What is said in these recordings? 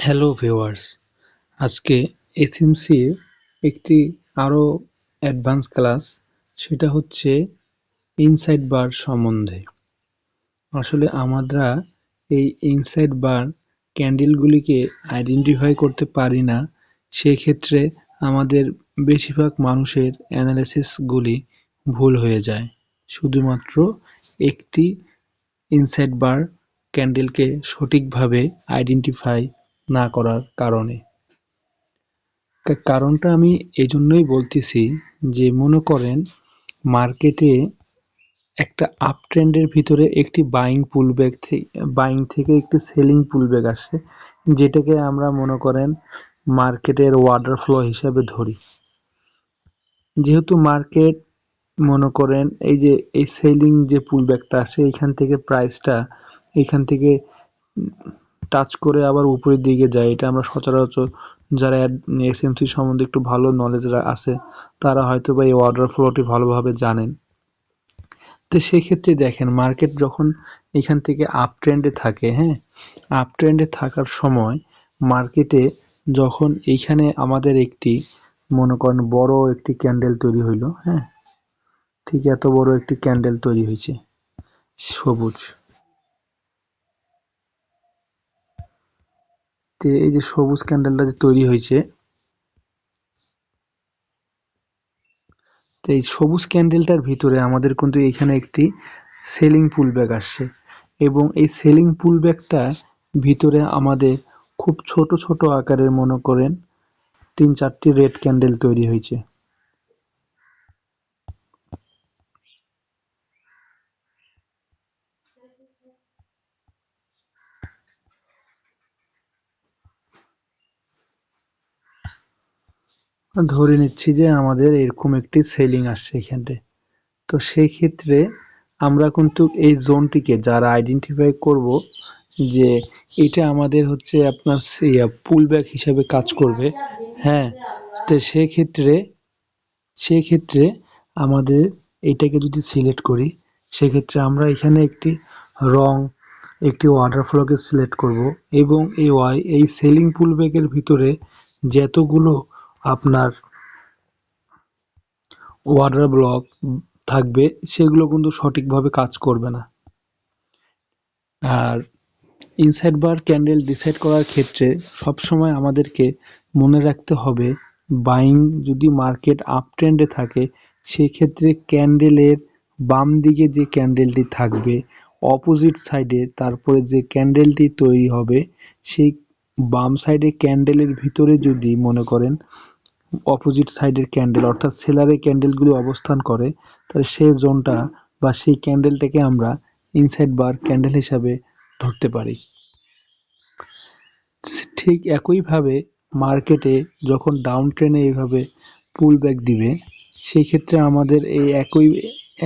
Hello viewers, আজকে এসএমসির একটি আরো অ্যাডভান্স ক্লাস, সেটা হচ্ছে ইনসাইড বার সম্বন্ধে। আসলে আমরা এই ইনসাইড বার ক্যান্ডেলগুলিকে আইডেন্টিফাই করতে পারি না, সেক্ষেত্রে আমাদের বেশিরভাগ মানুষের অ্যানালিসিসগুলি ভুল হয়ে যায় শুধুমাত্র একটি ইনসাইড বার ক্যান্ডেলকে সঠিকভাবে আইডেন্টিফাই না করার কারণে। কারণটা আমি এজন্যই বলতেছি যে মনে করেন মার্কেটে একটা আপ ট্রেন্ডের ভিতরে একটি বাইং থেকে একটি সেলিং পুলব্যাক আসে, যেটাকে আমরা মনে করেন মার্কেটের ওয়াটার ফ্লো হিসাবে ধরি। যেহেতু মার্কেট মনে করেন এই যে এই সেলিং যে পুলব্যাকটা আসে, এইখান থেকে প্রাইসটা এইখান থেকে টাচ করে আবার উপরের দিকে যায়, এটা আমরা সচরাচর যারা এসএমসি সম্বন্ধে একটু ভালো নলেজ আছে তারা হয়তো বা এই অর্ডার ফ্লোটি ভালোভাবে জানেন। তো সেক্ষেত্রে দেখেন মার্কেট যখন এখান থেকে আপ ট্রেন্ডে থাকে, হ্যাঁ, আপ ট্রেন্ডে থাকার সময় মার্কেটে যখন এইখানে আমাদের একটি মনে করেন বড় একটি ক্যান্ডেল তৈরি হইল, হ্যাঁ, ঠিক এত বড় একটি ক্যান্ডেল তৈরি হয়েছে সবুজ। তো এই যে সবুজ ক্যান্ডেলটা যে তৈরি হয়েছে, তো এই সবুজ ক্যান্ডেলটার ভিতরে আমাদের কিন্তু এখানে একটি সেলিং পুলব্যাক আসছে, এবং এই সেলিং পুলব্যাকটা ভিতরে আমাদের খুব ছোট ছোট আকারের মনে করেন 3-4টি রেড ক্যান্ডেল তৈরি হয়েছে। ধরে নিচ্ছি যে আমাদের এরকম একটি সেলিং আসছে এখানে। তো সেই ক্ষেত্রে আমরা কিন্তু এই জোনটিকে যারা আইডেন্টিফাই করব যে এটা আমাদের হচ্ছে আপনার পুলব্যাক হিসাবে কাজ করবে, হ্যাঁ, তো সেক্ষেত্রে আমাদের এটাকে যদি সিলেক্ট করি, সেক্ষেত্রে আমরা এখানে একটি ওয়াটার ফ্লোকে সিলেক্ট করব, এবং এই সেলিং পুলব্যাকের ভিতরে যতগুলো আপনার ওয়াটার ব্লক থাকবে সেগুলো কিন্তু সঠিকভাবে কাজ করবে না। আর ইনসাইড বার ক্যান্ডেল ডিসাইড করার ক্ষেত্রে সবসময় আমাদেরকে মনে রাখতে হবে, বাইং যদি মার্কেট আপ ট্রেন্ডে থাকে সেক্ষেত্রে ক্যান্ডেলের বাম দিকে যে ক্যান্ডেলটি থাকবে অপোজিট সাইডে, তারপরে যে ক্যান্ডেলটি তৈরি হবে সেই বাম সাইডে ক্যান্ডেলের ভিতরে যদি মনে করেন অপোজিট সাইডের ক্যান্ডেল অর্থাৎ সেলারের ক্যান্ডেলগুলি অবস্থান করে, তাহলে সেই জোনটা বা সেই ক্যান্ডেলটাকে আমরা ইনসাইড বার ক্যান্ডেল হিসাবে ধরতে পারি। ঠিক একইভাবে মার্কেটে যখন ডাউন ট্রেনে এইভাবে পুল ব্যাক দিবে, সেক্ষেত্রে আমাদের এই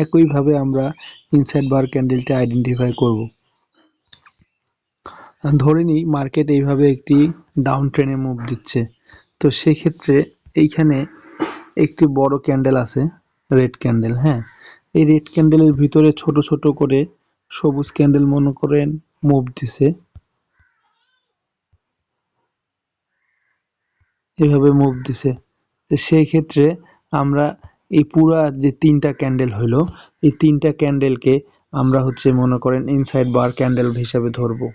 একইভাবে আমরা ইনসাইড বার ক্যান্ডেলটা আইডেন্টিফাই করব। ধরে নিই মার্কেট এইভাবে একটি ডাউন ট্রেনে মুভ দিচ্ছে, তো সেক্ষেত্রে এইখানে একটি বড় ক্যান্ডেল আছে, রেড ক্যান্ডেল, হ্যাঁ, এই রেড ক্যান্ডেলের ভিতরে ছোট ছোট করে সবুজ ক্যান্ডেল মনে করেন মুভ দিছে, এভাবে মুভ দিছে। তো সেই ক্ষেত্রে আমরা এই পুরা যে 3টা ক্যান্ডেল হইলো, এই 3টা ক্যান্ডেলকে আমরা হচ্ছে মনে করেন ইনসাইড বার ক্যান্ডেল হিসাবে ধরবো,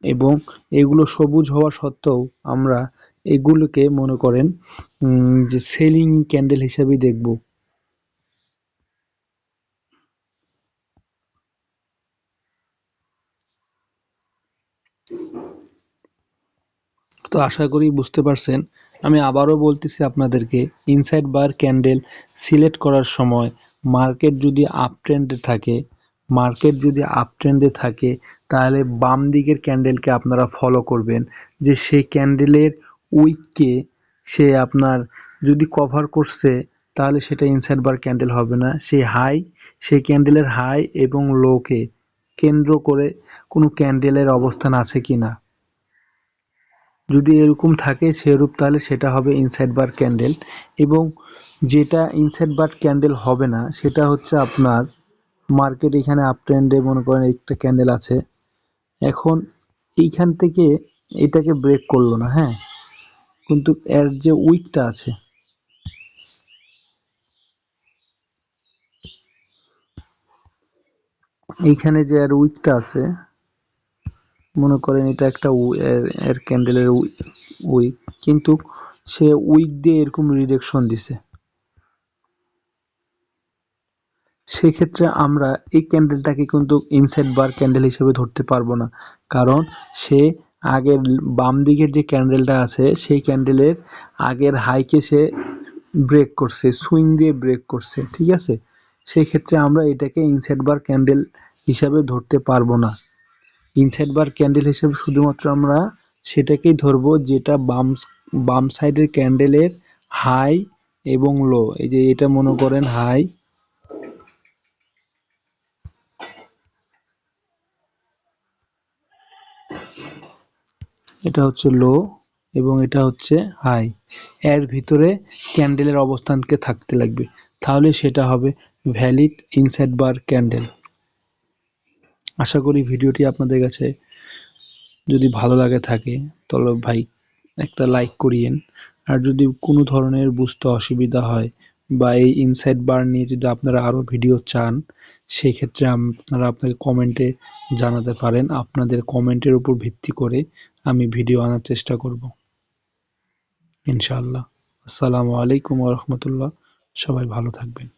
এবং এগুলো সবুজ হওয়া সত্ত্বেও আমরা এগুলোকে মনে করেন যে সেলিং ক্যান্ডেল হিসাবেই দেখব। তো আশা করি বুঝতে পারছেন। আমি আবারও বলতেছি আপনাদেরকে, ইনসাইড বার ক্যান্ডেল সিলেক্ট করার সময় মার্কেট যদি আপ ট্রেন্ডে থাকে তাহলে বাম দিকের ক্যান্ডেলকে আপনারা ফলো করবেন, যে সেই ক্যান্ডেলের উইককে সে আপনার যদি কভার করছে তাহলে সেটা ইনসাইড বার ক্যান্ডেল হবে না। সেই ক্যান্ডেলের হাই এবং লোকে কেন্দ্র করে কোনো ক্যান্ডেলের অবস্থান আছে কিনা, যদি এরকম থাকে সেরূপ তাহলে সেটা হবে ইনসাইড বার ক্যান্ডেল। এবং যেটা ইনসাইড বার ক্যান্ডেল হবে না সেটা হচ্ছে আপনার মার্কেট এখানে আপ ট্রেন্ডে মনে করেন একটা ক্যান্ডেল আছে, এখন এইখান থেকে এটাকে ব্রেক করলো না, হ্যাঁ, কিন্তু এর যে উইকটা আছে, এইখানে যে এর উইকটা আছে, মনে করেন এটা একটা এর ক্যান্ডেলের উইক, কিন্তু সে উইক দিয়ে এরকম রিজেকশন দিছে। সেক্ষেত্রে আমরা এই ক্যান্ডেলটাকে কিন্তু ইনসাইড বার ক্যান্ডেল হিসেবে ধরতে পারবো না, কারণ সে আগের বাম দিকের যে ক্যান্ডেলটা আছে সেই ক্যান্ডেলের আগের হাইকে সে ব্রেক করছে, সুইং দিয়ে ব্রেক করছে, ঠিক আছে। সেই ক্ষেত্রে আমরা এটাকে ইনসাইড বার ক্যান্ডেল হিসাবে ধরতে পারবো না। ইনসাইড বার ক্যান্ডেল হিসেবে শুধুমাত্র আমরা সেটাকেই ধরবো যেটা বাম সাইডের ক্যান্ডেলের হাই এবং লো, এই যে এটা মনে করেন হাই, এটা হচ্ছে লো এবং এটা হচ্ছে হাই, এর ভিতরে ক্যান্ডেলের অবস্থানকে থাকতে লাগবে, তাহলে সেটা হবে ভ্যালিড ইনসাইড বার ক্যান্ডেল। আশা করি ভিডিওটি আপনাদের কাছে যদি ভালো লাগে থাকে তাহলে ভাই একটা লাইক করিয়েন। আর যদি কোনো ধরনের বুঝতে অসুবিধা হয় বা এই ইনসাইড বার নিয়ে যদি আপনারা আরও ভিডিও চান, সেই ক্ষেত্রে আপনারা আপনাকে কমেন্টে জানাতে পারেন। আপনাদের কমেন্টের উপর ভিত্তি করে আমি ভিডিও আনার চেষ্টা করব ইনশাআল্লাহ। আসসালামু আলাইকুম ওয়া রাহমাতুল্লাহ। সবাই ভালো থাকবেন।